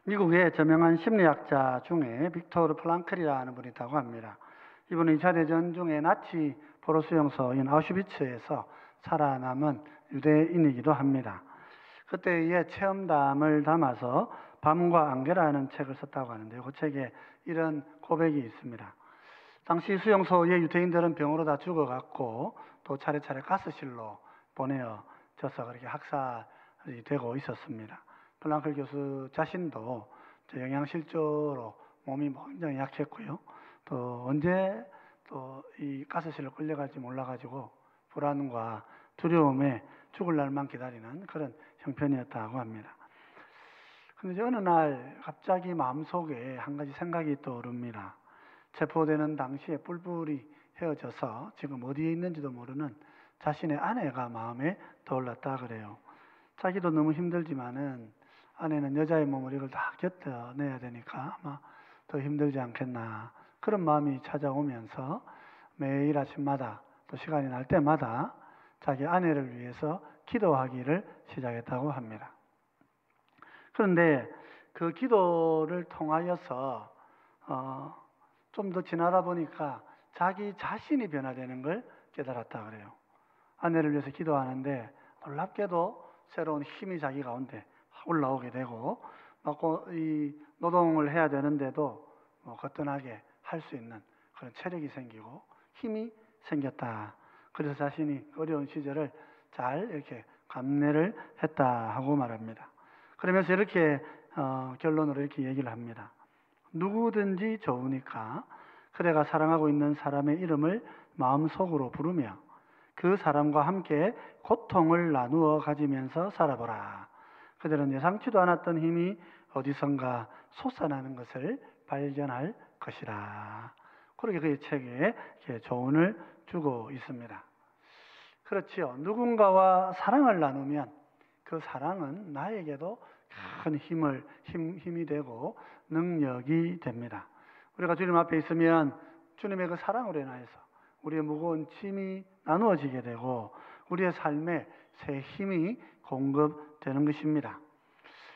미국의 저명한 심리학자 중에 빅토르 프랑클이라는 분이 있다고 합니다. 이분은 2차 대전 중에 나치 포로 수용소인 아우슈비츠에서 살아남은 유대인이기도 합니다. 그때의 체험담을 담아서 밤과 안개라는 책을 썼다고 하는데요. 그 책에 이런 고백이 있습니다. 당시 수용소의 유대인들은 병으로 다 죽어갔고 또 차례차례 가스실로 보내어져서 그렇게 학살이 되고 있었습니다. 플랑클 교수 자신도 영양실조로 몸이 굉장히 약했고요. 또 언제 또 이 가스실로 끌려갈지 몰라가지고 불안과 두려움에 죽을 날만 기다리는 그런 형편이었다고 합니다. 그런데 어느 날 갑자기 마음속에 한 가지 생각이 떠오릅니다. 체포되는 당시에 뿔뿔이 헤어져서 지금 어디에 있는지도 모르는 자신의 아내가 마음에 떠올랐다 그래요. 자기도 너무 힘들지만은 아내는 여자의 몸을 이걸 다 견뎌내야 되니까 아마 더 힘들지 않겠나, 그런 마음이 찾아오면서 매일 아침마다 또 시간이 날 때마다 자기 아내를 위해서 기도하기를 시작했다고 합니다. 그런데 그 기도를 통하여서 좀 더 지나다 보니까 자기 자신이 변화되는 걸 깨달았다 그래요. 아내를 위해서 기도하는데 놀랍게도 새로운 힘이 자기 가운데 올라오게 되고, 이 노동을 해야 되는데도 거뜬하게 할 수 있는 그런 체력이 생기고 힘이 생겼다. 그래서 자신이 어려운 시절을 잘 이렇게 감내를 했다 하고 말합니다. 그러면서 이렇게 결론으로 이렇게 얘기를 합니다. 누구든지 좋으니까 그대가 사랑하고 있는 사람의 이름을 마음속으로 부르며 그 사람과 함께 고통을 나누어 가지면서 살아보라. 그들은 예상치도 않았던 힘이 어디선가 솟아나는 것을 발견할 것이라. 그렇게 그 책에 조언을 주고 있습니다. 그렇지요. 누군가와 사랑을 나누면 그 사랑은 나에게도 큰 힘이 되고 능력이 됩니다. 우리가 주님 앞에 있으면 주님의 그 사랑으로 인하여서 우리의 무거운 짐이 나누어지게 되고 우리의 삶에 새 힘이 공급되는 것입니다.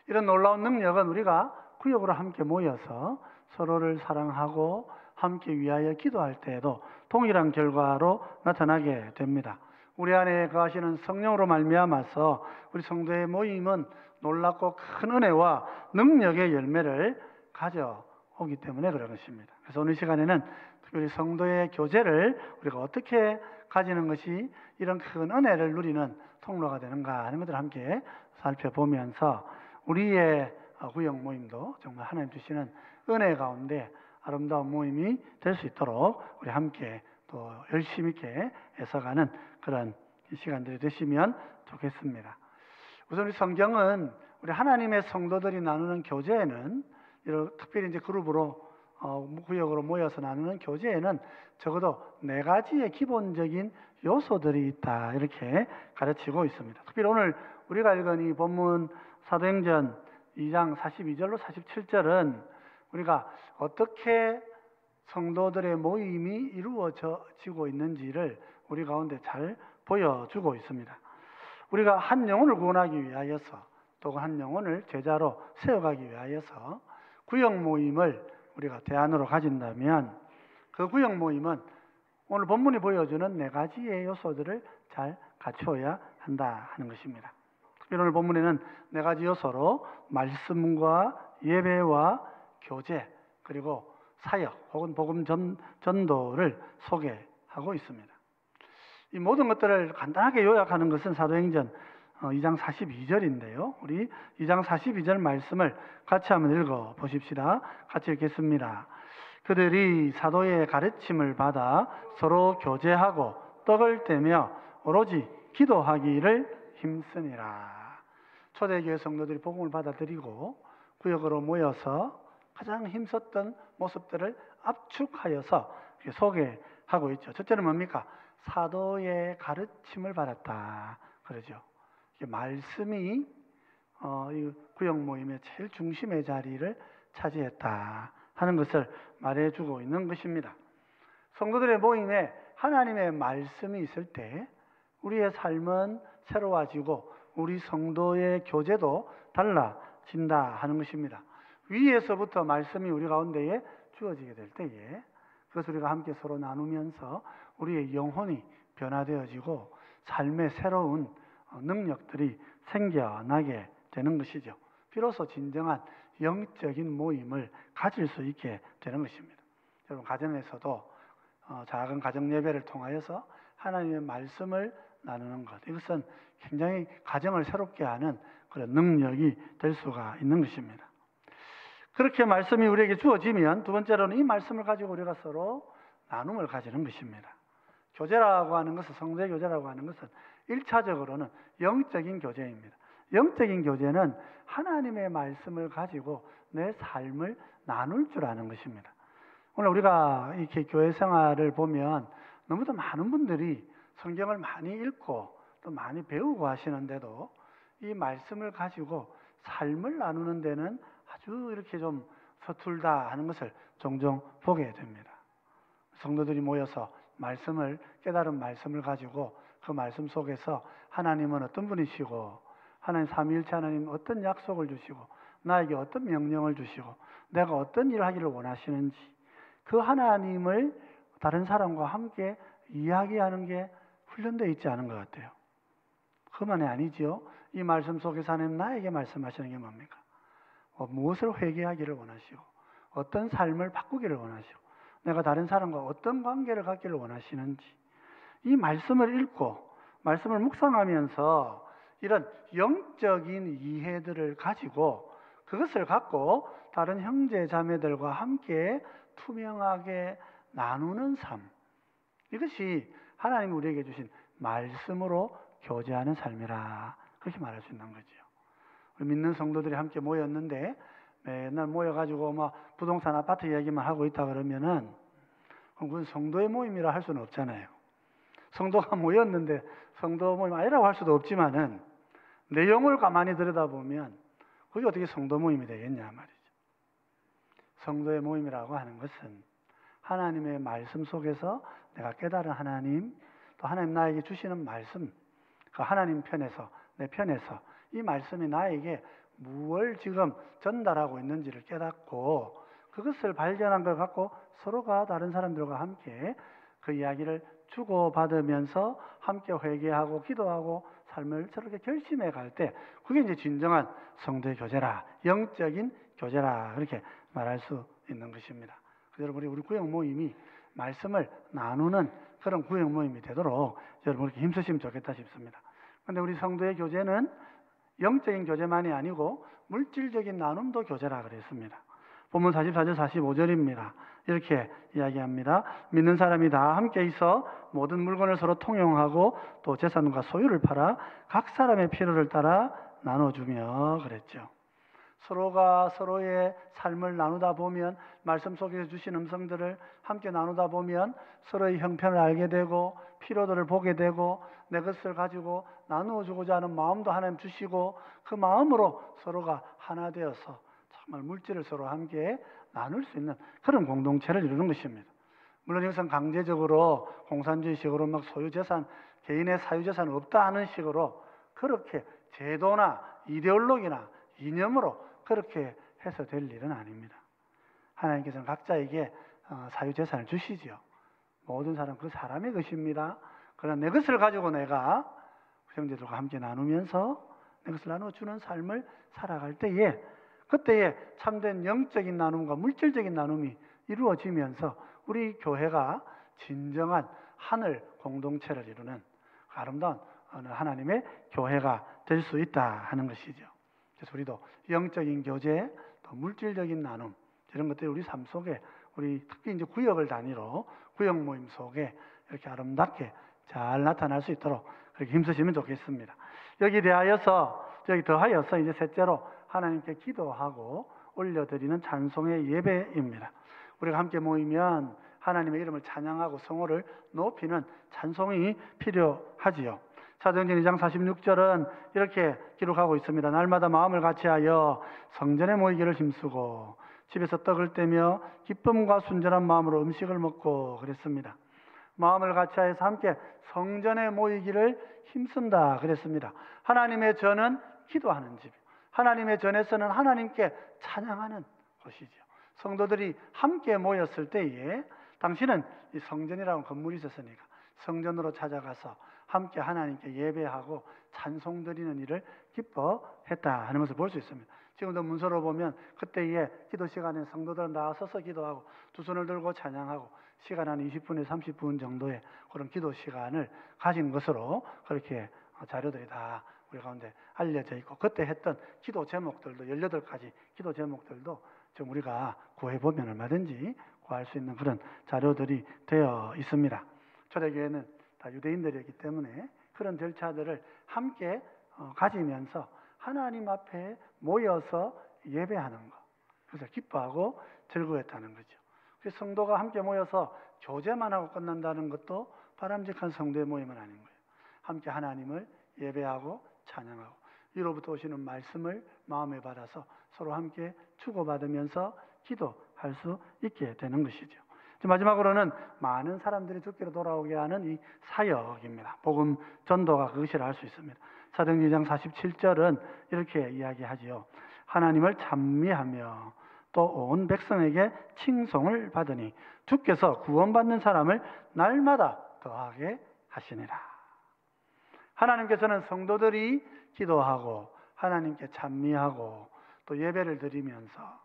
이런 놀라운 능력은 우리가 구역으로 함께 모여서 서로를 사랑하고 함께 위하여 기도할 때에도 동일한 결과로 나타나게 됩니다. 우리 안에 거하시는 성령으로 말미암아서 우리 성도의 모임은 놀랍고 큰 은혜와 능력의 열매를 가져오기 때문에 그런 것입니다. 그래서 오늘 시간에는 특별히 성도의 교제를 우리가 어떻게 가지는 것이 이런 큰 은혜를 누리는 통로가 되는가 하는 것들을 함께 살펴보면서 우리의 구역 모임도 정말 하나님 주시는 은혜 가운데 아름다운 모임이 될 수 있도록 우리 함께 또 열심히 있게 애써가는 그런 시간들이 되시면 좋겠습니다. 우선 우리 성경은 우리 하나님의 성도들이 나누는 교제에는, 특별히 이제 그룹으로 구역으로 모여서 나누는 교제에는 적어도 4가지의 기본적인 요소들이 있다, 이렇게 가르치고 있습니다. 특별히 오늘 우리가 읽은 이 본문 사도행전 2장 42절로 47절은 우리가 어떻게 성도들의 모임이 이루어지고 있는지를 우리 가운데 잘 보여주고 있습니다. 우리가 한 영혼을 구원하기 위하여서 또 한 영혼을 제자로 세워가기 위하여서 구역 모임을 우리가 대안으로 가진다면 그 구역 모임은 오늘 본문이 보여주는 4가지의 요소들을 잘 갖추어야 한다 하는 것입니다. 특별히 오늘 본문에는 4가지 요소로 말씀과 예배와 교제 그리고 사역 혹은 복음 전도를 소개하고 있습니다. 이 모든 것들을 간단하게 요약하는 것은 사도행전 2장 42절인데요. 우리 2장 42절 말씀을 같이 한번 읽어 보십시다. 같이 읽겠습니다. 그들이 사도의 가르침을 받아 서로 교제하고 떡을 떼며 오로지 기도하기를 힘쓰니라. 초대교회 성도들이 복음을 받아들이고 구역으로 모여서 가장 힘썼던 모습들을 압축하여서 소개하고 있죠. 첫째는 뭡니까? 사도의 가르침을 받았다 그러죠. 말씀이 이 구역 모임의 제일 중심의 자리를 차지했다 하는 것을 말해주고 있는 것입니다. 성도들의 모임에 하나님의 말씀이 있을 때 우리의 삶은 새로워지고 우리 성도의 교제도 달라진다 하는 것입니다. 위에서부터 말씀이 우리 가운데에 주어지게 될 때에 그것을 우리가 함께 서로 나누면서 우리의 영혼이 변화되어지고 삶의 새로운 능력들이 생겨나게 되는 것이죠. 비로소 진정한 영적인 모임을 가질 수 있게 되는 것입니다. 여러분, 가정에서도 작은 가정 예배를 통하여서 하나님의 말씀을 나누는 것, 이것은 굉장히 가정을 새롭게 하는 그런 능력이 될 수가 있는 것입니다. 그렇게 말씀이 우리에게 주어지면 두 번째로는 이 말씀을 가지고 우리가 서로 나눔을 가지는 것입니다. 교제라고 하는 것은, 성도의 교제라고 하는 것은 1차적으로는 영적인 교제입니다. 영적인 교제는 하나님의 말씀을 가지고 내 삶을 나눌 줄 아는 것입니다. 오늘 우리가 이렇게 교회 생활을 보면 너무도 많은 분들이 성경을 많이 읽고 또 많이 배우고 하시는데도 이 말씀을 가지고 삶을 나누는 데는 아주 이렇게 좀 서툴다 하는 것을 종종 보게 됩니다. 성도들이 모여서 말씀을, 깨달은 말씀을 가지고 그 말씀 속에서 하나님은 어떤 분이시고, 하나님 삼위일체 하나님 어떤 약속을 주시고, 나에게 어떤 명령을 주시고, 내가 어떤 일을 하기를 원하시는지, 그 하나님을 다른 사람과 함께 이야기하는 게 훈련되어 있지 않은 것 같아요. 그만이 아니지요. 이 말씀 속에서 하나님 나에게 말씀하시는 게 뭡니까? 무엇을 회개하기를 원하시고, 어떤 삶을 바꾸기를 원하시고, 내가 다른 사람과 어떤 관계를 갖기를 원하시는지, 이 말씀을 읽고 말씀을 묵상하면서 이런 영적인 이해들을 가지고 그것을 갖고 다른 형제 자매들과 함께 투명하게 나누는 삶, 이것이 하나님이 우리에게 주신 말씀으로 교제하는 삶이라, 그렇게 말할 수 있는 거죠. 믿는 성도들이 함께 모였는데 맨날 모여가지고 부동산 아파트 이야기만 하고 있다 그러면은 그건 성도의 모임이라 할 수는 없잖아요. 성도가 모였는데 성도 모임 아니라고 할 수도 없지만은 내용을 가만히 들여다보면 그게 어떻게 성도 모임이 되겠냐 말이죠. 성도의 모임이라고 하는 것은 하나님의 말씀 속에서 내가 깨달은 하나님, 또 하나님 나에게 주시는 말씀, 그 하나님 편에서, 내 편에서 이 말씀이 나에게 무엇을 지금 전달하고 있는지를 깨닫고 그것을 발견한 걸 갖고 서로가 다른 사람들과 함께 그 이야기를 주고받으면서 함께 회개하고 기도하고 삶을 저렇게 결심해 갈 때 그게 이제 진정한 성도의 교제라, 영적인 교제라, 그렇게 말할 수 있는 것입니다. 여러분, 우리 구역 모임이 말씀을 나누는 그런 구역 모임이 되도록 여러분 이렇게 힘쓰시면 좋겠다 싶습니다. 그런데 우리 성도의 교제는 영적인 교제만이 아니고 물질적인 나눔도 교제라 그랬습니다. 본문 44절 45절입니다. 이렇게 이야기합니다. 믿는 사람이 다 함께 있어 모든 물건을 서로 통용하고 또 재산과 소유를 팔아 각 사람의 필요를 따라 나눠주며 그랬죠. 서로가 서로의 삶을 나누다 보면, 말씀 속에서 주신 음성들을 함께 나누다 보면 서로의 형편을 알게 되고 필요들을 보게 되고 내 것을 가지고 나누어 주고자 하는 마음도 하나님 주시고 그 마음으로 서로가 하나 되어서 정말 물질을 서로 함께 나눌 수 있는 그런 공동체를 이루는 것입니다. 물론 이것은 강제적으로 공산주의식으로 막 소유재산, 개인의 사유재산 없다 하는 식으로 그렇게 제도나 이데올로기나 이념으로 그렇게 해서 될 일은 아닙니다. 하나님께서는 각자에게 사유재산을 주시죠. 모든 사람 그 사람의 것입니다. 그러나 내 것을 가지고 내가 형제들과 함께 나누면서 내 것을 나눠주는 삶을 살아갈 때에 그때에 참된 영적인 나눔과 물질적인 나눔이 이루어지면서 우리 교회가 진정한 하늘 공동체를 이루는 아름다운 하나님의 교회가 될 수 있다 하는 것이죠. 그래서 우리도 영적인 교제, 또 물질적인 나눔, 이런 것들이 우리 삶 속에, 우리 특히 이제 구역을 단위로 구역 모임 속에 이렇게 아름답게 잘 나타날 수 있도록 그렇게 힘쓰시면 좋겠습니다. 여기 더하여서 이제 셋째로 하나님께 기도하고 올려드리는 찬송의 예배입니다. 우리가 함께 모이면 하나님의 이름을 찬양하고 성호를 높이는 찬송이 필요하지요. 사도행전 2장 46절은 이렇게 기록하고 있습니다. 날마다 마음을 같이하여 성전에 모이기를 힘쓰고 집에서 떡을 떼며 기쁨과 순전한 마음으로 음식을 먹고 그랬습니다. 마음을 같이하여서 함께 성전에 모이기를 힘쓴다 그랬습니다. 하나님의 전은 기도하는 집, 하나님의 전에서는 하나님께 찬양하는, 곳이죠. 성도들이 함께 모였을 때에 당시는 이 성전이라는 건물이 있었으니까 성전으로 찾아가서 함께 하나님께 예배하고 찬송 드리는 일을 기뻐했다 하는 것을 볼 수 있습니다. 지금도 문서로 보면 그때의 기도 시간에 성도들은 나서서 기도하고 두 손을 들고 찬양하고 시간 한 20분에서 30분 정도의 그런 기도 시간을 가진 것으로 그렇게 자료들이 다 우리 가운데 알려져 있고, 그때 했던 기도 제목들도 18가지 기도 제목들도 지금 우리가 구해보면 얼마든지 구할 수 있는 그런 자료들이 되어 있습니다. 초대교회는 다 유대인들이었기 때문에 그런 절차들을 함께 가지면서 하나님 앞에 모여서 예배하는 것, 그래서 기뻐하고 즐거웠다는 거죠. 그래서 성도가 함께 모여서 교제만 하고 끝난다는 것도 바람직한 성도의 모임은 아닌 거예요. 함께 하나님을 예배하고 찬양하고 위로부터 오시는 말씀을 마음에 받아서 서로 함께 주고받으면서 기도할 수 있게 되는 것이죠. 마지막으로는 많은 사람들이 주께로 돌아오게 하는 이 사역입니다. 복음 전도가 그것이라 할 수 있습니다. 사도행전 2장 47절은 이렇게 이야기하지요. 하나님을 찬미하며 또 온 백성에게 칭송을 받으니 주께서 구원받는 사람을 날마다 더하게 하시니라. 하나님께서는 성도들이 기도하고 하나님께 찬미하고 또 예배를 드리면서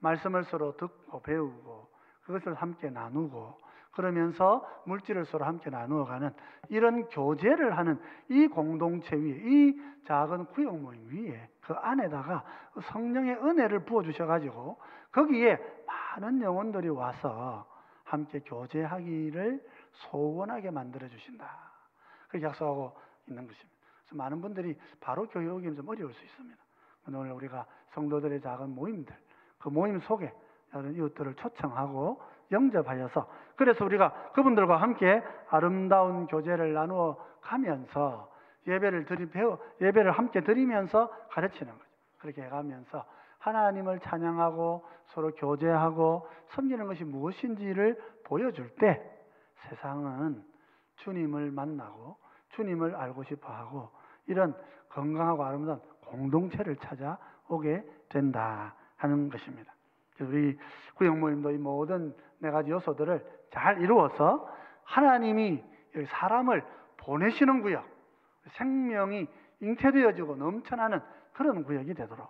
말씀을 서로 듣고 배우고 그것을 함께 나누고 그러면서 물질을 서로 함께 나누어가는 이런 교제를 하는 이 공동체 위에, 이 작은 구역 모임 위에, 그 안에다가 성령의 은혜를 부어주셔가지고 거기에 많은 영혼들이 와서 함께 교제하기를 소원하게 만들어주신다. 그렇게 약속하고 있는 것입니다. 그래서 많은 분들이 바로 교회 오기는 좀 어려울 수 있습니다. 오늘 우리가 성도들의 작은 모임들, 그 모임 속에 다른 이웃들을 초청하고 영접하여서, 그래서 우리가 그분들과 함께 아름다운 교제를 나누어 가면서 예배를 함께 드리면서 가르치는 거죠. 그렇게 해가면서 하나님을 찬양하고 서로 교제하고 섬기는 것이 무엇인지를 보여줄 때 세상은 주님을 만나고 주님을 알고 싶어하고 이런 건강하고 아름다운 공동체를 찾아오게 된다 하는 것입니다. 우리 구역 모임도 이 모든 4가지 요소들을 잘 이루어서 하나님이 사람을 보내시는 구역, 생명이 잉태되어지고 넘쳐나는 그런 구역이 되도록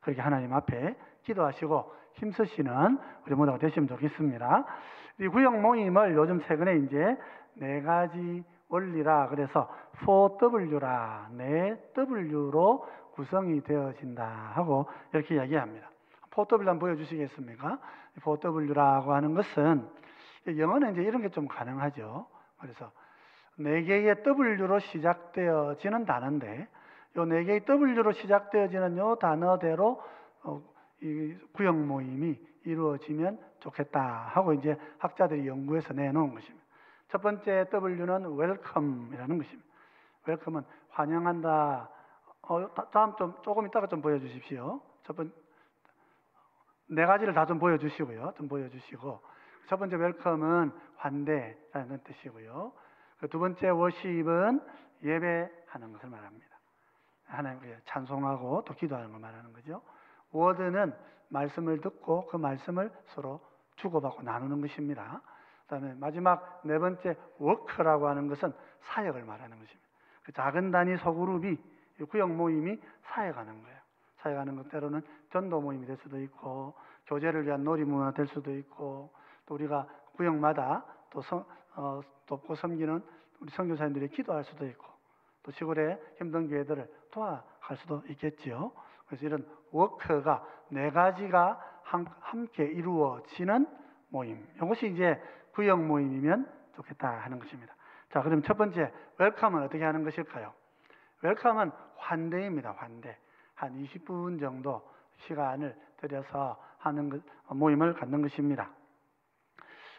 그렇게 하나님 앞에 기도하시고 힘쓰시는 우리 모두가 되시면 좋겠습니다. 이 구역 모임을 요즘 최근에 이제 4가지 원리라 그래서 4W라 4W로 구성이 되어진다 하고 이렇게 이야기합니다. 4W 한번 보여주시겠습니까? 4W라고 하는 것은 영어는 이제 이런 게 좀 가능하죠. 그래서 4개의 W로 시작되어지는 단어인데 이 4개의 W로 시작되어지는 이 단어대로 이 구역 모임이 이루어지면 좋겠다 하고 이제 학자들이 연구해서 내놓은 것입니다. 첫 번째 W는 웰컴이라는 것입니다. 웰컴은 환영한다. 다음 조금 이따가 좀 보여주십시오. 첫 번째 4가지를 다 좀 보여주시고요. 첫 번째 웰컴은 환대라는 뜻이고요. 두 번째 워십은 예배하는 것을 말합니다. 하나님께 찬송하고 또 기도하는 걸 말하는 거죠. 워드는 말씀을 듣고 그 말씀을 서로 주고받고 나누는 것입니다. 그다음에 마지막 4번째 워크라고 하는 것은 사역을 말하는 것입니다. 그 작은 단위 소그룹이 구역 모임이 사역하는 거예요. 사역하는 것 때로는 전도 모임이 될 수도 있고 교제를 위한 놀이문화 될 수도 있고 또 우리가 구역마다 또 돕고 섬기는 우리 선교사님들이 기도할 수도 있고 또 시골의 힘든 교회들을 도와갈 수도 있겠지요. 그래서 이런 워크가 4가지가 함께 이루어지는 모임, 이것이 이제 구역 모임이면 좋겠다 하는 것입니다. 자, 그럼 첫 번째 웰컴은 어떻게 하는 것일까요? 웰컴은 환대입니다. 환대. 한 20분 정도 시간을 들여서 하는 모임을 갖는 것입니다.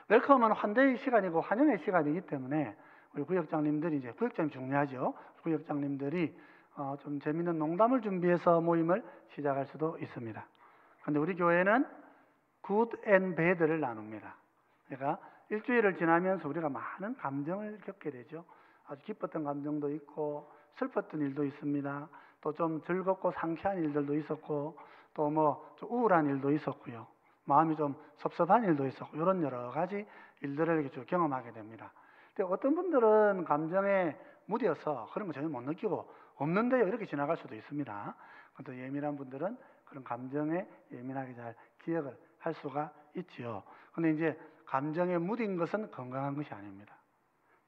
웰컴은 환대의 시간이고 환영의 시간이기 때문에 우리 구역장님들이 이제 구역장이 중요하죠. 구역장님들이 좀 재미있는 농담을 준비해서 모임을 시작할 수도 있습니다. 그런데 우리 교회는 굿 앤 배드를 나눕니다. 그러니까 일주일을 지나면서 우리가 많은 감정을 겪게 되죠. 아주 기뻤던 감정도 있고 슬펐던 일도 있습니다. 또 좀 즐겁고 상쾌한 일들도 있었고 또 뭐 좀 우울한 일도 있었고요. 마음이 좀 섭섭한 일도 있었고 이런 여러 가지 일들을 이렇게 쭉 경험하게 됩니다. 근데 어떤 분들은 감정에 무뎌서 그런 거 전혀 못 느끼고 없는데요 이렇게 지나갈 수도 있습니다. 또 예민한 분들은 그런 감정에 예민하게 잘 기억을 할 수가 있지요. 근데 이제 감정에 무딘 것은 건강한 것이 아닙니다.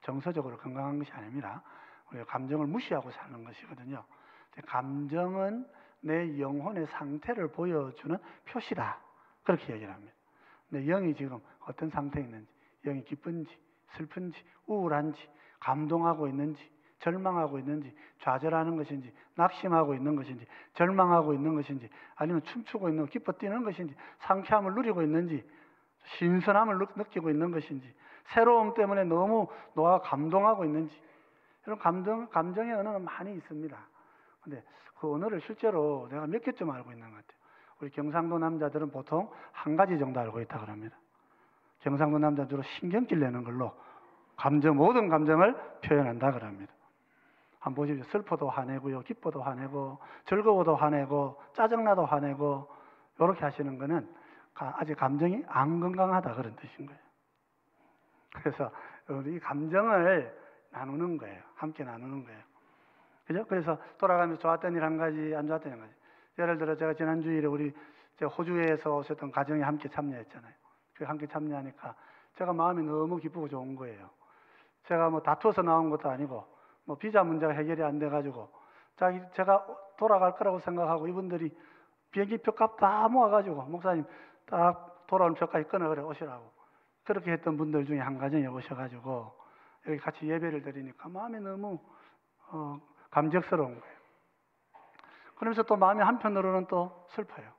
정서적으로 건강한 것이 아닙니다. 우리가 감정을 무시하고 사는 것이거든요. 감정은 내 영혼의 상태를 보여주는 표시다. 그렇게 얘기를 합니다. 내 영이 지금 어떤 상태에 있는지, 영이 기쁜지, 슬픈지, 우울한지, 감동하고 있는지, 절망하고 있는지, 좌절하는 것인지, 낙심하고 있는 것인지, 절망하고 있는 것인지, 아니면 춤추고 있는, 기뻐 뛰는 것인지, 상쾌함을 누리고 있는지, 신선함을 느끼고 있는 것인지, 새로움 때문에 너무 노아 감동하고 있는지, 이런 감정의 언어는 많이 있습니다. 근데 그 언어를 실제로 내가 몇 개쯤 알고 있는 것 같아요. 우리 경상도 남자들은 보통 한 가지 정도 알고 있다 그럽니다. 경상도 남자 주로 신경질 내는 걸로 모든 감정을 표현한다 그럽니다. 한번 보십시오. 슬퍼도 화내고요, 기뻐도 화내고, 즐거워도 화내고, 짜증나도 화내고, 이렇게 하시는 거는 아직 감정이 안 건강하다 그런 뜻인 거예요. 그래서 이 감정을 나누는 거예요. 함께 나누는 거예요. 그죠? 그래서 돌아가면서 좋았던 일 한 가지, 안 좋았던 일 한 가지. 예를 들어 제가 지난 주일에 제가 호주에서 오셨던 가정에 함께 참여했잖아요. 그 함께 참여하니까 제가 마음이 너무 기쁘고 좋은 거예요. 제가 뭐 다투어서 나온 것도 아니고 뭐 비자 문제가 해결이 안 돼가지고 제가 돌아갈 거라고 생각하고 이분들이 비행기 표값 다 모아가지고 목사님 딱 돌아오는 표까지 끊어 그래 오시라고 그렇게 했던 분들 중에 한 가정에 오셔가지고 여기 같이 예배를 드리니까 마음이 너무 감격스러운 거예요. 그러면서 또 마음이 한편으로는 또 슬퍼요.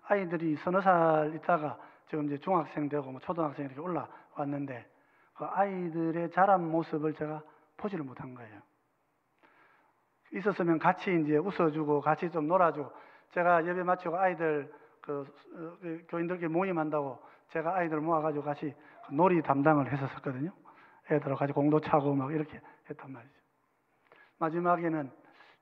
아이들이 서너 살 있다가 지금 이제 중학생 되고 뭐 초등학생 이렇게 올라왔는데 그 아이들의 자란 모습을 제가 보지를 못한 거예요. 있었으면 같이 이제 웃어주고 같이 좀 놀아주고 제가 예배 마치고 아이들 교인들끼리 모임한다고 제가 아이들 모아가지고 같이 놀이 담당을 했었거든요. 애들하고 같이 공도 차고 막 이렇게 했단 말이죠. 마지막에는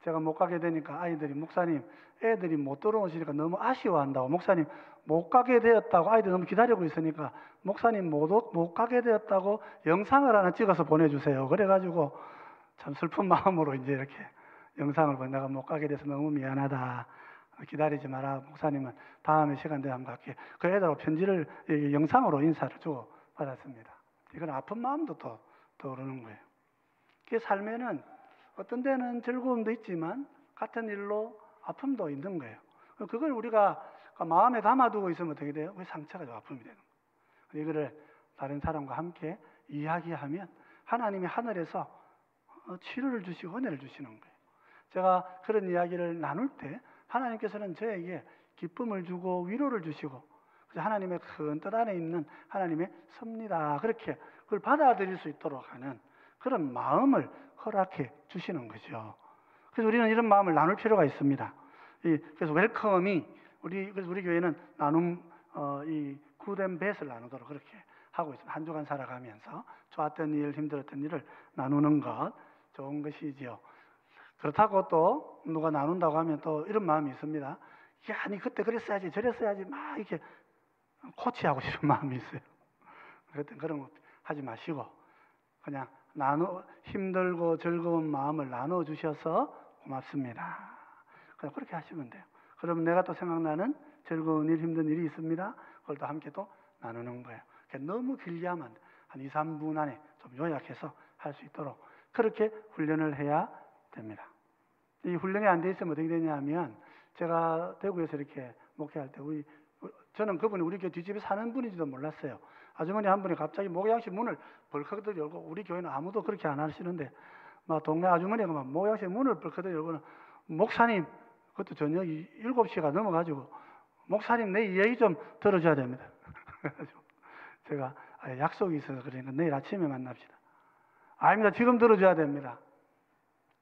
제가 못 가게 되니까 아이들이 목사님 애들이 못 들어오시니까 너무 아쉬워한다고 목사님 못 가게 되었다고 아이들 너무 기다리고 있으니까 목사님 못 가게 되었다고 영상을 하나 찍어서 보내주세요. 그래가지고 참 슬픈 마음으로 이제 이렇게 영상을 보내 내가 못 가게 돼서 너무 미안하다. 기다리지 마라. 목사님은 다음에 시간 되면 갈게. 그 애들하고 편지를 영상으로 인사를 주고 받았습니다. 이건 아픈 마음도 또 떠오르는 거예요. 그 삶에는 어떤 데는 즐거움도 있지만 같은 일로 아픔도 있는 거예요. 그걸 우리가 마음에 담아두고 있으면 어떻게 돼요? 그 상처가 좀 아픔이 되는 거예요. 이거를 다른 사람과 함께 이야기하면 하나님이 하늘에서 치료를 주시고 은혜를 주시는 거예요. 제가 그런 이야기를 나눌 때 하나님께서는 저에게 기쁨을 주고 위로를 주시고 하나님의 큰 뜻 안에 있는 하나님의 섭니다. 그렇게 그걸 받아들일 수 있도록 하는 그런 마음을 허락해 주시는 거죠. 그래서 우리는 이런 마음을 나눌 필요가 있습니다. 그래서 웰컴이 그래서 우리 교회는 이 굿앤 배드를 나누도록 그렇게 하고 있습니다. 한 주간 살아가면서 좋았던 일, 힘들었던 일을 나누는 것 좋은 것이지요. 그렇다고 또 누가 나눈다고 하면 또 이런 마음이 있습니다. 야, 아니 그때 그랬어야지, 저랬어야지 막 이렇게 코치하고 싶은 마음이 있어요. 그런 거 하지 마시고 그냥 힘들고 즐거운 마음을 나눠 주셔서 고맙습니다. 그냥 그렇게 하시면 돼요. 그러면 내가 또 생각나는 즐거운 일, 힘든 일이 있습니다. 그걸 또 함께 또 나누는 거예요. 너무 길게 하면 한 2, 3분 안에 좀 요약해서 할 수 있도록 그렇게 훈련을 해야 됩니다. 이 훈련이 안 돼 있으면 어떻게 되냐면 제가 대구에서 이렇게 목회할 때 저는 그분이 우리 교회 뒷집에 사는 분인지도 몰랐어요. 아주머니 한 분이 갑자기 목욕실 문을 벌컥 열고 우리 교회는 아무도 그렇게 안 하시는데 막 동네 아주머니가 막 목욕실 문을 벌컥 열고는 목사님 그것도 저녁 7시가 넘어가지고 목사님 내 이야기 좀 들어줘야 됩니다. 그래가지고 제가 약속이 있어서 그러니까 내일 아침에 만납시다. 아닙니다. 지금 들어줘야 됩니다.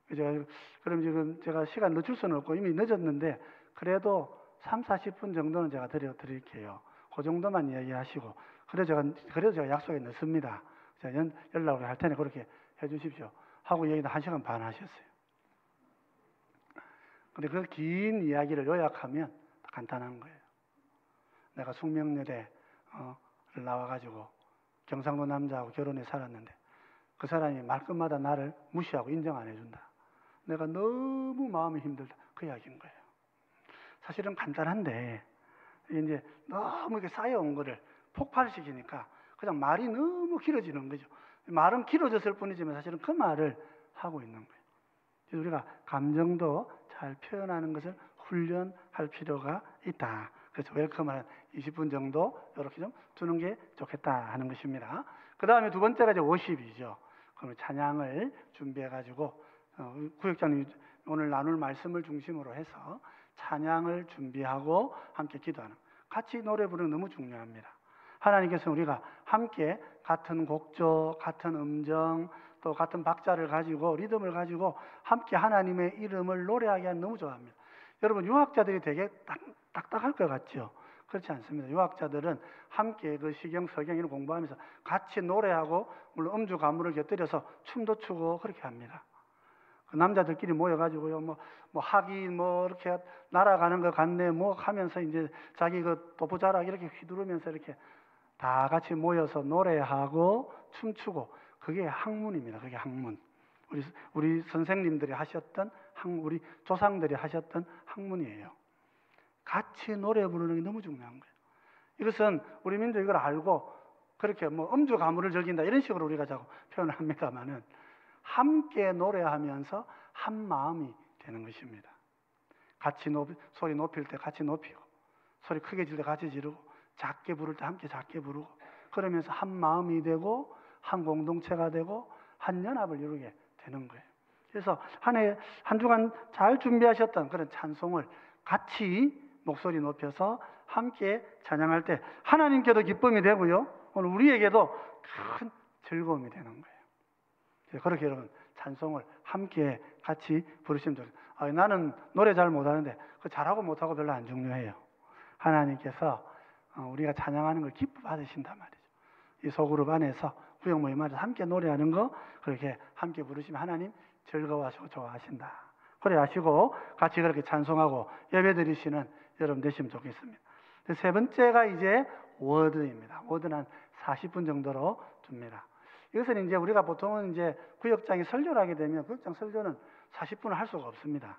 그럼 지금 제가 시간 늦출 수는 없고 이미 늦었는데 그래도 3, 40분 정도는 제가 드릴게요. 그 정도만 이야기하시고 그래도 제가 약속에 늦습니다. 제가 연락을 할 테니 그렇게 해주십시오. 하고 얘기도 1시간 반 하셨어요. 근데 그 긴 이야기를 요약하면 간단한 거예요. 내가 숙명여대를 나와가지고 경상도 남자하고 결혼해 살았는데 그 사람이 말끝마다 나를 무시하고 인정 안 해준다. 내가 너무 마음이 힘들다. 그 이야기인 거예요. 사실은 간단한데 이제 너무 이렇게 쌓여온 거를 폭발시키니까 그냥 말이 너무 길어지는 거죠. 말은 길어졌을 뿐이지만 사실은 그 말을 하고 있는 거예요. 그래서 우리가 감정도 잘 표현하는 것을 훈련할 필요가 있다. 그래서 웰컴을 20분 정도 이렇게 좀 두는 게 좋겠다 하는 것입니다. 그 다음에 두 번째가 이제 워십이죠. 그러면 찬양을 준비해가지고 구역장님 오늘 나눌 말씀을 중심으로 해서 찬양을 준비하고 함께 기도하는, 같이 노래 부르는 게 너무 중요합니다. 하나님께서 우리가 함께 같은 곡조, 같은 음정, 또 같은 박자를 가지고 리듬을 가지고 함께 하나님의 이름을 노래하게 하는 너무 좋아합니다. 여러분 유학자들이 되게 딱딱할 것 같죠? 그렇지 않습니다. 유학자들은 함께 그 시경, 서경 이런 공부하면서 같이 노래하고 물론 음주 가무를 곁들여서 춤도 추고 그렇게 합니다. 그 남자들끼리 모여가지고요, 뭐 학이 뭐 이렇게 날아가는 것 같네, 뭐 하면서 이제 자기 그 도포자락 이렇게 휘두르면서 이렇게 다 같이 모여서 노래하고 춤추고 그게 학문입니다. 그게 학문. 우리 선생님들이 하셨던 우리 조상들이 하셨던 학문이에요. 같이 노래 부르는 게 너무 중요한 거예요. 이것은 우리 민족 이걸 알고 그렇게 뭐 음주 가무를 즐긴다 이런 식으로 우리가 자꾸 표현을 합니다만은 함께 노래하면서 한 마음이 되는 것입니다. 같이 소리 높일 때 같이 높이고 소리 크게 지를 때 같이 지르고 작게 부를 때 함께 작게 부르고 그러면서 한 마음이 되고 한 공동체가 되고 한 연합을 이루게 되는 거예요. 그래서 한 주간 잘 준비하셨던 그런 찬송을 같이 목소리 높여서 함께 찬양할 때 하나님께도 기쁨이 되고요, 오늘 우리에게도 큰 즐거움이 되는 거예요. 그렇게 여러분 찬송을 함께 같이 부르시면 좋겠어요. 나는 노래 잘 못하는데 그 잘하고 못하고 별로 안 중요해요. 하나님께서 우리가 찬양하는 걸 기뻐 받으신단 말이죠. 이 소그룹 안에서 구역 모임 안에서 함께 노래하는 거 그렇게 함께 부르시면 하나님 즐거워하시고 좋아하신다. 그래 하시고 같이 그렇게 찬송하고 예배 드리시는 여러분 되시면 좋겠습니다. 세 번째가 이제 워드입니다. 워드는 한 40분 정도로 줍니다. 이것은 이제 우리가 보통은 이제 구역장이 설교를 하게 되면 구역장 설교는 40분을 할 수가 없습니다.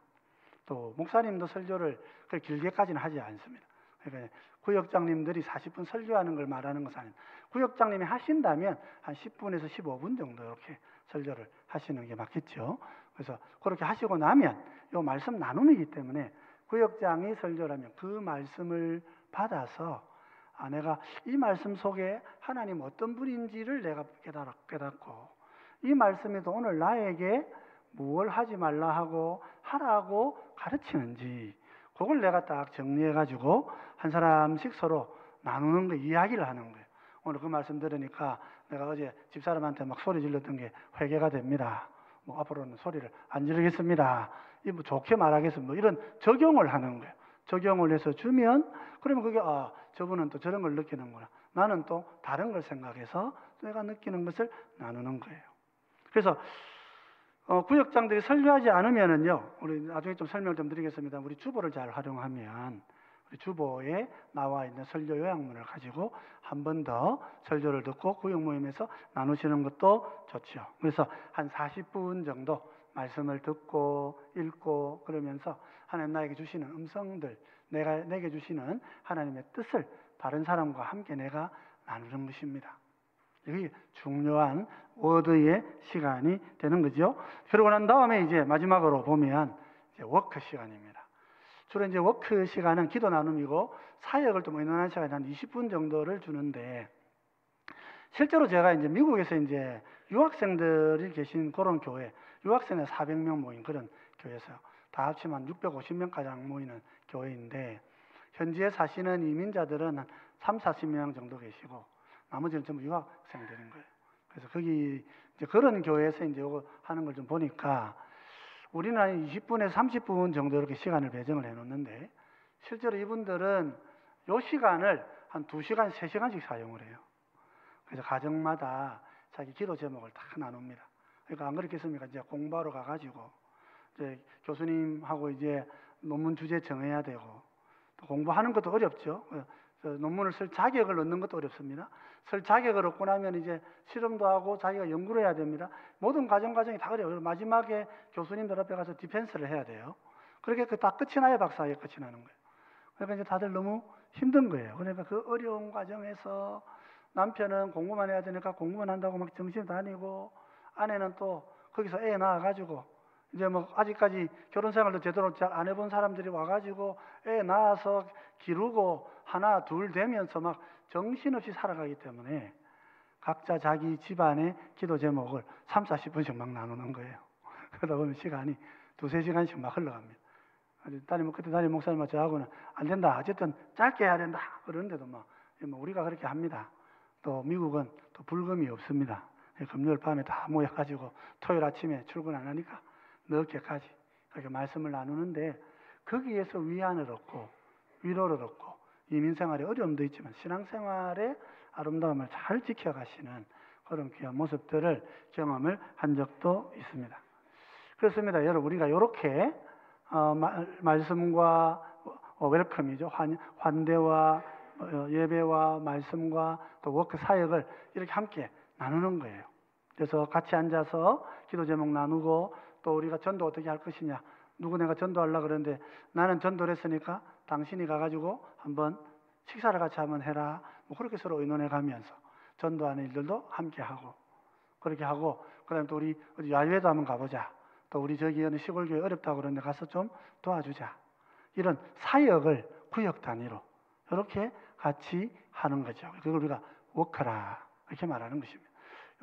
또 목사님도 설교를 그렇게 길게까지는 하지 않습니다. 그러니까 구역장님들이 40분 설교하는 걸 말하는 것은 아닙니다. 구역장님이 하신다면 한 10분에서 15분 정도 이렇게 설교를 하시는 게 맞겠죠. 그래서 그렇게 하시고 나면 이 말씀 나눔이기 때문에 구역장이 설교를 하면 그 말씀을 받아서 내가 이 말씀 속에 하나님 어떤 분인지를 내가 깨닫고 이 말씀에도 오늘 나에게 무엇을 하지 말라 하고 하라고 가르치는지 그걸 내가 딱 정리해가지고 한 사람씩 서로 나누는 거, 이야기를 하는 거예요. 오늘 그 말씀 들으니까 내가 어제 집사람한테 막 소리 질렀던 게 회개가 됩니다. 뭐 앞으로는 소리를 안 지르겠습니다. 뭐 좋게 말하겠습니다. 뭐 이런 적용을 하는 거예요. 적용을 해서 주면 그러면 그게 저분은 또 저런 걸 느끼는구나. 나는 또 다른 걸 생각해서 내가 느끼는 것을 나누는 거예요. 그래서 구역장들이 설교하지 않으면은요, 우리 나중에 좀 설명을 좀 드리겠습니다. 우리 주보를 잘 활용하면 우리 주보에 나와 있는 설교 요약문을 가지고 한 번 더 설교를 듣고 구역 모임에서 나누시는 것도 좋죠. 그래서 한 40분 정도 말씀을 듣고 읽고 그러면서 하나님 나에게 주시는 음성들, 내게 주시는 하나님의 뜻을 다른 사람과 함께 내가 나누는 것입니다. 이게 중요한 워드의 시간이 되는 거죠. 그러고 난 다음에 이제 마지막으로 보면 이제 워크 시간입니다. 주로 이제 워크 시간은 기도 나눔이고 사역을 좀 의논하는 시간이 한 20분 정도를 주는데 실제로 제가 이제 미국에서 이제 유학생들이 계신 그런 교회, 유학생의 400명 모인 그런 교회에서요. 다 합치면 650명 가량 모이는 교회인데 현지에 사시는 이민자들은 한 3, 40명 정도 계시고 나머지는 전부 유학생들인 거예요. 그래서 거기 이제 그런 교회에서 이제 요거 하는 걸 좀 보니까 우리는 한 20분에서 30분 정도 이렇게 시간을 배정을 해놓는데 실제로 이분들은 요 시간을 한 2시간, 3시간씩 사용을 해요. 그래서 가정마다 자기 기도 제목을 다 나눕니다. 그러니까 안 그렇겠습니까? 이제 공부하러 가가지고 이제 교수님하고 이제 논문 주제 정해야 되고, 또 공부하는 것도 어렵죠. 논문을 쓸 자격을 얻는 것도 어렵습니다. 쓸 자격을 얻고 나면 이제 실험도 하고 자기가 연구를 해야 됩니다. 모든 과정이 다 어려워요. 마지막에 교수님들 앞에 가서 디펜스를 해야 돼요. 그렇게 다 끝이 나야 박사학위 끝이 나는 거예요. 그러니까 이제 다들 너무 힘든 거예요. 그러니까 그 어려운 과정에서 남편은 공부만 해야 되니까 공부만 한다고 막 정신 다니고, 아내는 또 거기서 애 낳아가지고, 이제 뭐 아직까지 결혼 생활도 제대로 잘 안 해본 사람들이 와가지고 애 낳아서 기르고 하나 둘 되면서 막 정신없이 살아가기 때문에 각자 자기 집안의 기도 제목을 3, 40분씩 막 나누는 거예요. 그러다 보면 시간이 2, 3시간씩 막 흘러갑니다. 그때 담임 목사님과 저하고는 안 된다, 어쨌든 짧게 해야 된다 그러는데도 뭐 우리가 그렇게 합니다. 또 미국은 또 불금이 없습니다. 금요일 밤에 다 모여가지고 토요일 아침에 출근 안 하니까 늦게까지 그렇게 말씀을 나누는데, 거기에서 위안을 얻고 위로를 얻고 이민생활에 어려움도 있지만 신앙생활의 아름다움을 잘 지켜가시는 그런 귀한 모습들을 경험을 한 적도 있습니다. 그렇습니다. 여러분, 우리가 이렇게 말씀과 웰컴이죠. 환대와 예배와 말씀과 또 워크 사역을 이렇게 함께 나누는 거예요. 그래서 같이 앉아서 기도 제목 나누고, 또 우리가 전도 어떻게 할 것이냐, 누구 내가 전도하려고 그러는데 나는 전도를 했으니까 당신이 가가지고 한번 식사를 같이 한번 해라, 뭐 그렇게 서로 의논해 가면서 전도하는 일들도 함께 하고, 그렇게 하고, 그 다음에 또 우리 어디 야외도 한번 가보자, 또 우리 저기 어느 시골교회 어렵다고 그러는데 가서 좀 도와주자, 이런 사역을 구역 단위로 이렇게 같이 하는 거죠. 그걸 우리가 워크라 이렇게 말하는 것입니다.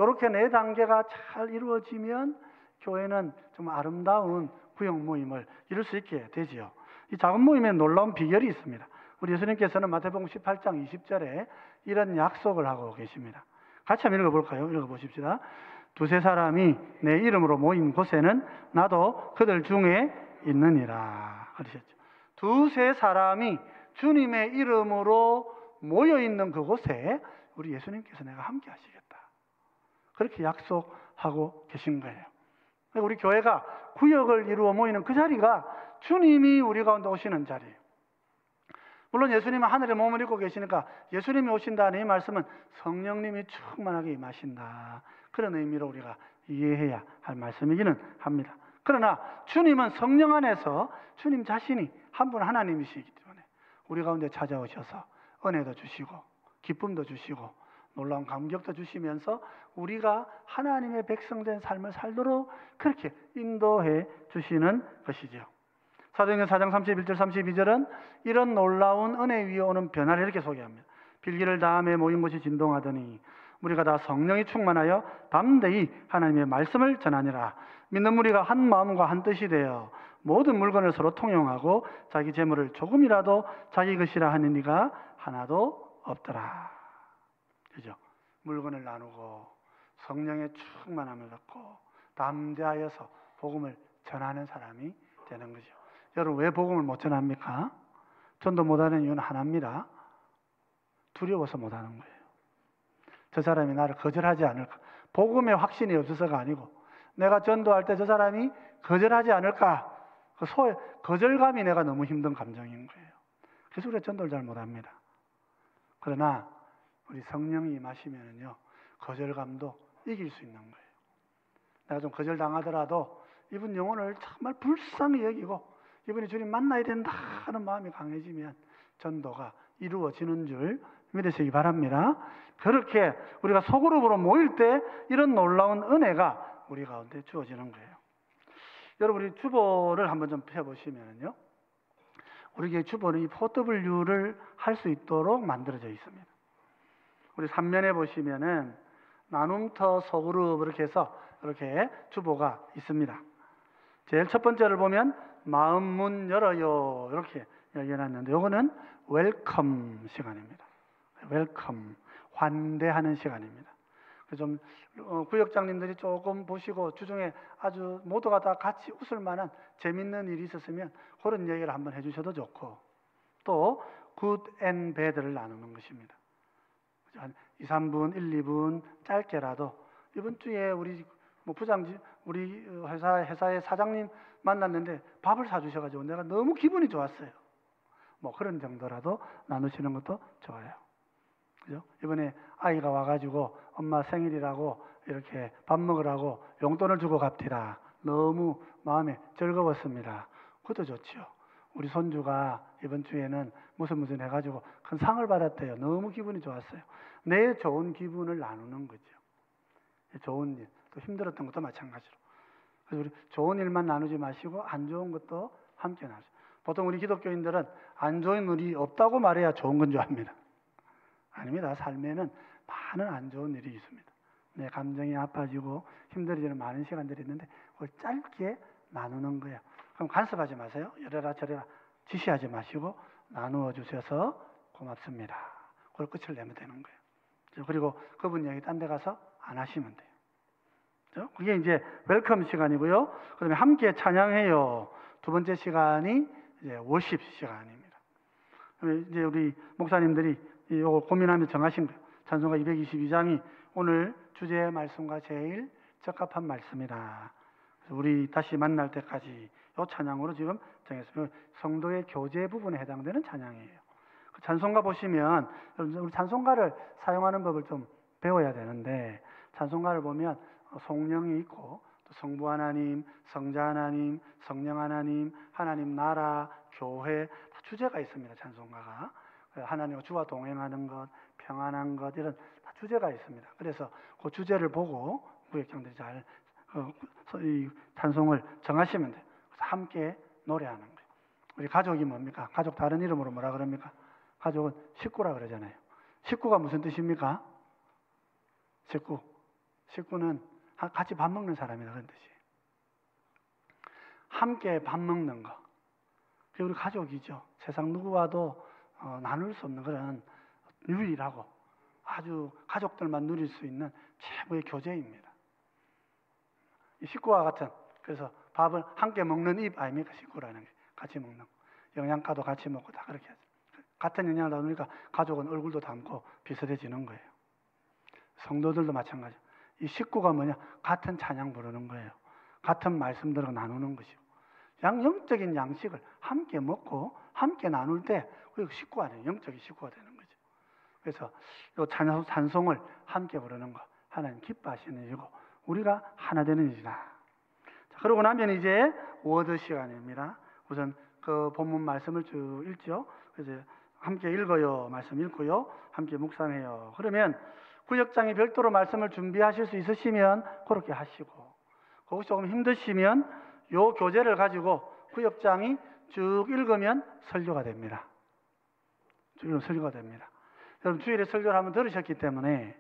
이렇게 4단계가 잘 이루어지면 교회는 좀 아름다운 구역 모임을 이룰 수 있게 되지요. 이 작은 모임에 놀라운 비결이 있습니다. 우리 예수님께서는 마태복음 18장 20절에 이런 약속을 하고 계십니다. 같이 한번 읽어볼까요? 읽어보십시다. 2, 3사람이 내 이름으로 모인 곳에는 나도 그들 중에 있느니라 그러셨죠. 2, 3사람이 주님의 이름으로 모여있는 그곳에 우리 예수님께서 내가 함께 하시겠다, 그렇게 약속하고 계신 거예요. 우리 교회가 구역을 이루어 모이는 그 자리가 주님이 우리 가운데 오시는 자리예요. 물론 예수님은 하늘에 몸을 입고 계시니까 예수님이 오신다는 이 말씀은 성령님이 충만하게 임하신다, 그런 의미로 우리가 이해해야 할 말씀이기는 합니다. 그러나 주님은 성령 안에서 주님 자신이 한 분 하나님이시기 때문에 우리 가운데 찾아오셔서 은혜도 주시고 기쁨도 주시고 놀라운 감격도 주시면서 우리가 하나님의 백성된 삶을 살도록 그렇게 인도해 주시는 것이죠. 사도행전 4장 31절 32절은 이런 놀라운 은혜 위에 오는 변화를 이렇게 소개합니다. 빌기를 다음에 모인 곳이 진동하더니 우리가 다 성령이 충만하여 담대히 하나님의 말씀을 전하니라. 믿는 무리가 한 마음과 한 뜻이 되어 모든 물건을 서로 통용하고 자기 재물을 조금이라도 자기 것이라 하는 이가 하나도 없더라. 그죠? 물건을 나누고 성령의 충만함을 얻고 담대하여서 복음을 전하는 사람이 되는 거죠. 여러분, 왜 복음을 못 전합니까? 전도 못하는 이유는 하나입니다. 두려워서 못하는 거예요. 저 사람이 나를 거절하지 않을까, 복음에 확신이 없어서가 아니고 내가 전도할 때 저 사람이 거절하지 않을까, 그 거절감이 내가 너무 힘든 감정인 거예요. 그래서 우리가 전도를 잘 못합니다. 그러나 우리 성령이 임하시면요, 거절감도 이길 수 있는 거예요. 내가 좀 거절당하더라도 이분 영혼을 정말 불쌍히 여기고 이분이 주님 만나야 된다 하는 마음이 강해지면 전도가 이루어지는 줄 믿으시기 바랍니다. 그렇게 우리가 소그룹으로 모일 때 이런 놀라운 은혜가 우리 가운데 주어지는 거예요. 여러분, 우리 주보를 한번 좀 펴보시면요, 우리 교회 주보는 이 4W를 할 수 있도록 만들어져 있습니다. 우리 3면에 보시면은 나눔터 소그룹 이렇게 해서 이렇게 주보가 있습니다. 제일 첫 번째를 보면 마음 문 열어요 이렇게 열어놨는데, 요거는 웰컴 시간입니다. 웰컴, 환대하는 시간입니다. 좀 구역장님들이 조금 보시고 주중에 아주 모두가 다 같이 웃을 만한 재밌는 일이 있었으면 그런 얘기를 한번 해주셔도 좋고, 또 굿 앤 배드를 나누는 것입니다. 한 2, 3분, 1, 2분 짧게라도 이번 주에 우리 뭐 우리 회사의 사장님 만났는데 밥을 사주셔가지고 내가 너무 기분이 좋았어요. 뭐 그런 정도라도 나누시는 것도 좋아요. 그죠? 이번에 아이가 와가지고 엄마 생일이라고 이렇게 밥 먹으라고 용돈을 주고 갑디다. 너무 마음에 즐거웠습니다. 그것도 좋죠. 우리 손주가 이번 주에는 무슨 해가지고 큰 상을 받았대요. 너무 기분이 좋았어요. 내 좋은 기분을 나누는 거죠. 좋은 일, 또 힘들었던 것도 마찬가지로. 그래서 우리 좋은 일만 나누지 마시고 안 좋은 것도 함께 나누죠. 보통 우리 기독교인들은 안 좋은 일이 없다고 말해야 좋은 건 줄 압니다. 아닙니다. 삶에는 많은 안 좋은 일이 있습니다. 내 감정이 아파지고 힘들어지는 많은 시간들이 있는데 그걸 짧게 나누는 거예요. 그럼 간섭하지 마세요. 이래라 저래라 지시하지 마시고 나누어 주셔서 고맙습니다. 그걸 끝을 내면 되는 거예요. 그리고 그분 얘기 딴 데 가서 안 하시면 돼요. 그게 이제 웰컴 시간이고요. 그다음에 함께 찬양해요. 두 번째 시간이 이제 워십 시간입니다. 이제 우리 목사님들이 이거 고민하며 정하신 거예요. 찬송가 222장이 오늘 주제의 말씀과 제일 적합한 말씀이다. 그래서 우리 다시 만날 때까지 이 찬양으로 지금 정했어요. 성도의 교제 부분에 해당되는 찬양이에요. 그 찬송가 보시면 우리 찬송가를 사용하는 법을 좀 배워야 되는데 찬송가를 보면 성령이 있고 또 성부 하나님, 성자 하나님, 성령 하나님, 하나님 나라, 교회 다 주제가 있습니다. 찬송가가. 하나님과 주와 동행하는 것, 평안한 것 이런 다 주제가 있습니다. 그래서 그 주제를 보고 구역장들이 잘 이 찬송을 정하시면 돼요. 그래서 함께 노래하는 거예요. 우리 가족이 뭡니까? 가족 다른 이름으로 뭐라 그럽니까? 가족은 식구라 그러잖아요. 식구가 무슨 뜻입니까? 식구는 같이 밥 먹는 사람이라 그런 뜻이에요. 함께 밥 먹는 거. 그게 우리 가족이죠. 세상 누구와도 나눌 수 없는 그런 유일하고 아주 가족들만 누릴 수 있는 최고의 교제입니다. 이 식구와 같은, 그래서 밥을 함께 먹는 입 아닙니까? 식구라는 게 같이 먹는 거. 영양가도 같이 먹고 다 그렇게 하죠. 같은 영양을 나누니까 가족은 얼굴도 닮고 비슷해지는 거예요. 성도들도 마찬가지죠. 이 식구가 뭐냐? 같은 찬양 부르는 거예요. 같은 말씀들을 나누는 것이고 영적인 양식을 함께 먹고 함께 나눌 때 그 식구 아니에요. 영적인 식구가 되는 거죠. 그래서 이 찬송을 함께 부르는 거 하나님 기뻐하시는 일이고 우리가 하나 되는 일이다. 자, 그러고 나면 이제 워드 시간입니다. 우선 그 본문 말씀을 쭉 읽죠. 그래서 함께 읽어요. 말씀 읽고요. 함께 묵상해요. 그러면 구역장이 별도로 말씀을 준비하실 수 있으시면 그렇게 하시고 혹시 조금 힘드시면 요 교재를 가지고 구역장이 쭉 읽으면 설교가 됩니다. 쭉 읽으면 설교가 됩니다. 여러분 주일에 설교를 한번 들으셨기 때문에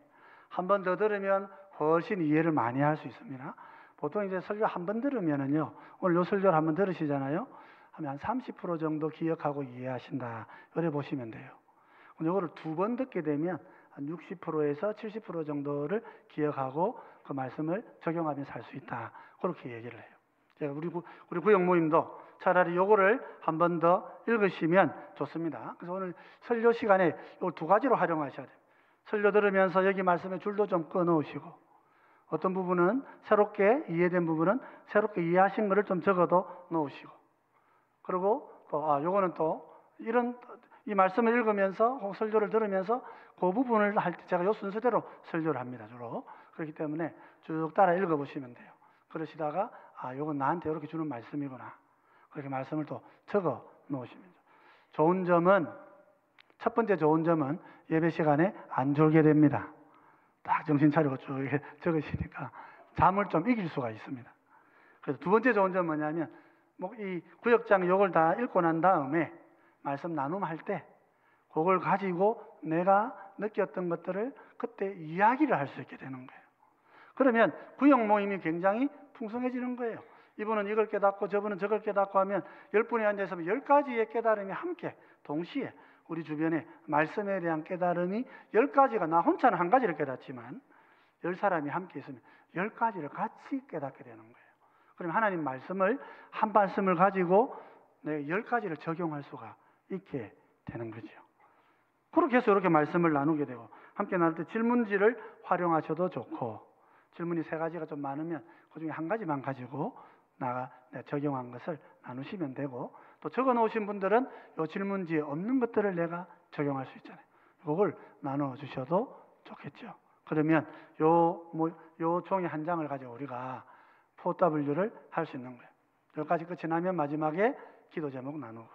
한 번 더 들으면 훨씬 이해를 많이 할 수 있습니다. 보통 이제 설교 한 번 들으면은요, 오늘 요 설교를 한번 들으시잖아요. 하면 한 30% 정도 기억하고 이해하신다. 이래 보시면 돼요. 이거를 두 번 듣게 되면 한 60%에서 70% 정도를 기억하고 그 말씀을 적용하며 살 수 있다. 그렇게 얘기를 해요. 제가 우리 구역 모임도 차라리 요거를 한 번 더 읽으시면 좋습니다. 그래서 오늘 설교 시간에 요 두 가지로 활용하셔야 돼요. 설교 들으면서 여기 말씀에 줄도 좀 끊어오시고 어떤 부분은 새롭게 이해된 부분은 새롭게 이해하신 것을 좀 적어도 놓으시고 그리고 또 요거는 또 이런 이 말씀을 읽으면서 혹 설교를 들으면서 그 부분을 할 때 제가 요 순서대로 설교를 합니다. 주로. 그렇기 때문에 쭉 따라 읽어보시면 돼요. 그러시다가 요건 나한테 이렇게 주는 말씀이구나. 그렇게 말씀을 또 적어 놓으시면 돼요. 좋은 점은 첫 번째 좋은 점은 예배 시간에 안 졸게 됩니다. 딱 정신 차리고 쭉 이렇게 적으시니까 잠을 좀 이길 수가 있습니다. 그래서 두 번째 좋은 점은 뭐냐면 이 구역장 요걸 다 읽고 난 다음에 말씀 나눔할 때 그걸 가지고 내가 느꼈던 것들을 그때 이야기를 할 수 있게 되는 거예요. 그러면 구역 모임이 굉장히 풍성해지는 거예요. 이분은 이걸 깨닫고 저분은 저걸 깨닫고 하면 10분이 앉아서 10가지의 깨달음이 함께 동시에 우리 주변에 말씀에 대한 깨달음이 10가지가 나 혼자는 한 가지를 깨닫지만 10사람이 함께 있으면 10가지를 같이 깨닫게 되는 거예요. 그러면 하나님 말씀을 한 말씀을 가지고 내 10가지를 적용할 수가 있게 되는 거죠. 그렇게 해서 이렇게 말씀을 나누게 되고 함께 나눌 때 질문지를 활용하셔도 좋고 질문이 3가지가 좀 많으면 그 중에 한 가지만 가지고 적용한 것을 나누시면 되고, 또 적어 놓으신 분들은 이 질문지에 없는 것들을 내가 적용할 수 있잖아요. 그걸 나눠 주셔도 좋겠죠. 그러면 요 종이 한 장을 가지고 우리가 4W를 할 수 있는 거예요. 여기까지 끝이 나면 마지막에 기도 제목 나누고,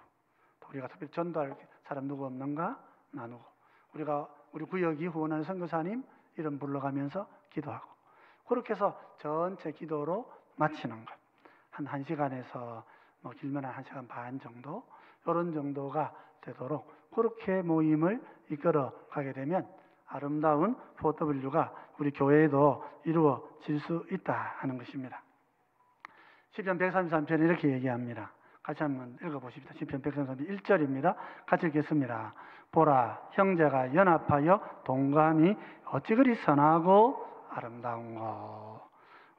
또 우리가 특별히 전도할 사람 누구 없는가 나누고, 우리 구역이 후원하는 선교사님 이름 불러가면서 기도하고, 그렇게 해서 전체 기도로 마치는 것. 한 1시간에서 길면 한 1시간 반 정도, 이런 정도가 되도록 그렇게 모임을 이끌어 가게 되면 아름다운 4W가 우리 교회에도 이루어질 수 있다 하는 것입니다. 시편 133편에 이렇게 얘기합니다. 같이 한번 읽어보십시다. 시편 133편 1절입니다. 같이 읽겠습니다. 보라, 형제가 연합하여 동감이 어찌 그리 선하고 아름다운고.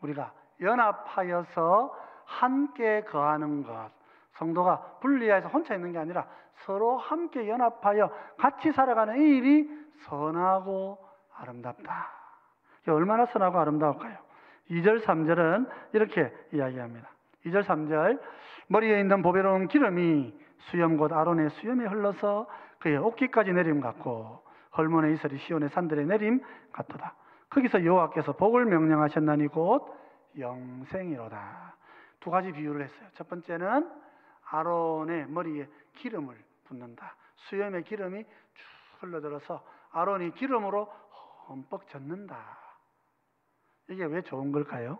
우리가 연합하여서 함께 거하는 것, 성도가 분리해서 혼자 있는 게 아니라 서로 함께 연합하여 같이 살아가는 이 일이 선하고 아름답다. 이게 얼마나 선하고 아름다울까요? 2절 3절은 이렇게 이야기합니다. 2절 3절, 머리에 있는 보배로운 기름이 수염 곧 아론의 수염에 흘러서 그의 옷깃까지 내림 같고 헐몬의 이슬이 시온의 산들에 내림 같도다. 거기서 여호와께서 복을 명령하셨나니 곧 영생이로다. 2가지 비유를 했어요. 첫 번째는 아론의 머리에 기름을 붓는다. 수염의 기름이 쭉 흘러들어서 아론이 기름으로 흠뻑 젖는다. 이게 왜 좋은 걸까요?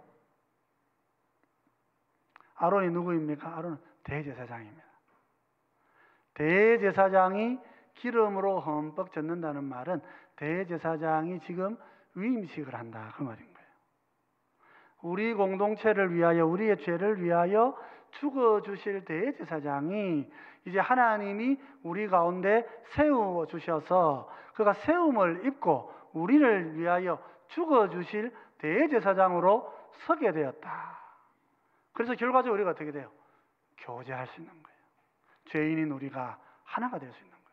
아론이 누구입니까? 아론은 대제사장입니다. 대제사장이 기름으로 흠뻑 젖는다는 말은 대제사장이 지금 위임식을 한다 그 말인 거예요. 우리 공동체를 위하여, 우리의 죄를 위하여 죽어주실 대제사장이 이제 하나님이 우리 가운데 세워주셔서 그가 세움을 입고 우리를 위하여 죽어주실 대제사장으로 서게 되었다. 그래서 결과적으로 우리가 어떻게 돼요? 교제할 수 있는 거예요. 죄인인 우리가 하나가 될 수 있는 거예요.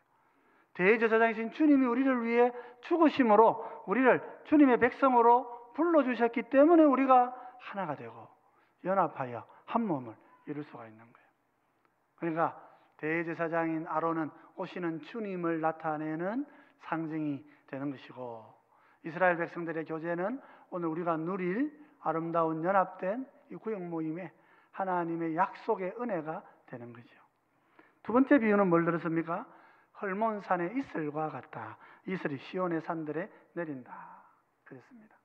대제사장이신 주님이 우리를 위해 죽으심으로 우리를 주님의 백성으로 불러주셨기 때문에 우리가 하나가 되고 연합하여 한 몸을 이룰 수가 있는 거예요. 그러니까 대제사장인 아론은 오시는 주님을 나타내는 상징이 되는 것이고, 이스라엘 백성들의 교제는 오늘 우리가 누릴 아름다운 연합된 이 구역 모임의 하나님의 약속의 은혜가 되는 거죠. 2번째 비유는 뭘 들었습니까? 헐몬산의 이슬과 같다. 이슬이 시온의 산들에 내린다 그랬습니다.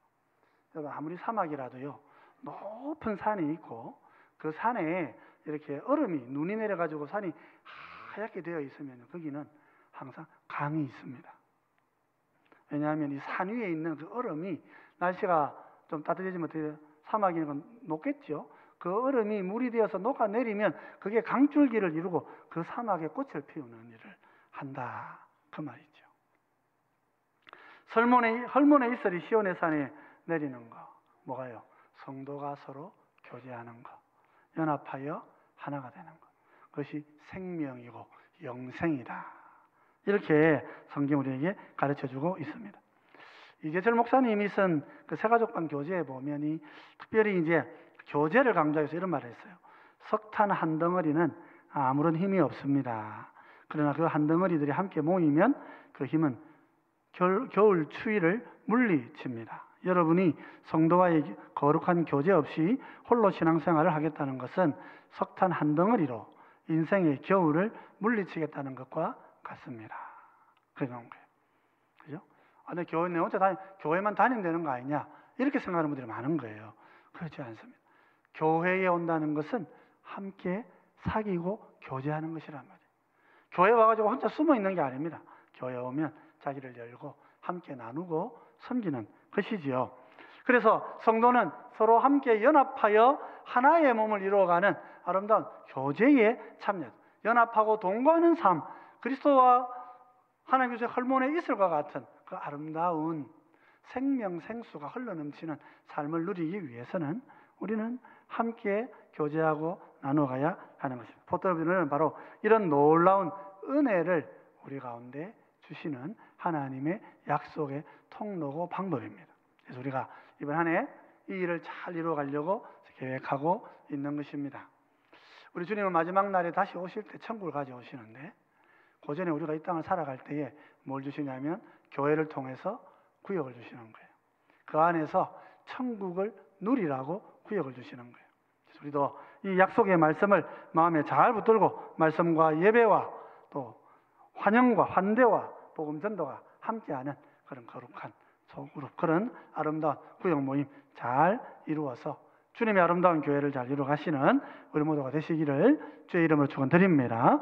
여러분, 아무리 사막이라도요, 높은 산이 있고 그 산에 이렇게 얼음이, 눈이 내려가지고 산이 하얗게 되어 있으면 거기는 항상 강이 있습니다. 왜냐하면 이 산 위에 있는 그 얼음이, 날씨가 좀 따뜻해지면 어떻게 사막이는 건 녹겠죠. 그 얼음이 물이 되어서 녹아내리면 그게 강줄기를 이루고 그 사막에 꽃을 피우는 일을 한다 그 말이죠. 헐몬의 이슬이 시온의 산에 내리는 거, 뭐가요? 성도가 서로 교제하는 거, 연합하여 하나가 되는 것, 그것이 생명이고 영생이다. 이렇게 성경 우리에게 가르쳐주고 있습니다. 이재철 목사님이 쓴 그 새가족방 교재에 보면 특별히 이제 교제를 강조해서 이런 말을 했어요. 석탄 한 덩어리는 아무런 힘이 없습니다. 그러나 그 한 덩어리들이 함께 모이면 그 힘은 겨울 추위를 물리칩니다. 여러분이 성도와의 거룩한 교제 없이 홀로 신앙생활을 하겠다는 것은 석탄 한 덩어리로 인생의 겨울을 물리치겠다는 것과 같습니다. 그런 거예요. 그죠? 내 교회 내 혼자 교회만 다니면 되는 거 아니냐? 이렇게 생각하는 분들이 많은 거예요. 그렇지 않습니다. 교회에 온다는 것은 함께 사귀고 교제하는 것이란 말이에요. 교회 와가지고 혼자 숨어 있는 게 아닙니다. 교회 오면 자기를 열고 함께 나누고 섬기는 것이지요. 그래서 성도는 서로 함께 연합하여 하나의 몸을 이루어가는 아름다운 교제에 참여, 연합하고 동거하는 삶, 그리스도와 하나님께서 헐몬의 이슬과 같은 그 아름다운 생명 생수가 흘러넘치는 삶을 누리기 위해서는 우리는 함께 교제하고 나눠가야 하는 것입니다. 포도비는 바로 이런 놀라운 은혜를 우리 가운데 주시는 하나님의 약속의 통로고 방법입니다. 그래서 우리가 이번 한 해 이 일을 잘 이루어가려고 계획하고 있는 것입니다. 우리 주님은 마지막 날에 다시 오실 때 천국을 가져오시는데 그 전에 우리가 이 땅을 살아갈 때에 뭘 주시냐면 교회를 통해서 구역을 주시는 거예요. 그 안에서 천국을 누리라고 구역을 주시는 거예요. 그래서 우리도 이 약속의 말씀을 마음에 잘 붙들고 말씀과 예배와 또 환영과 환대와 복음 전도가 함께하는 그런 거룩한 소그룹, 그런 아름다운 구역 모임 잘 이루어서 주님의 아름다운 교회를 잘 이루어가시는 우리 모두가 되시기를 주의 이름으로 축원드립니다.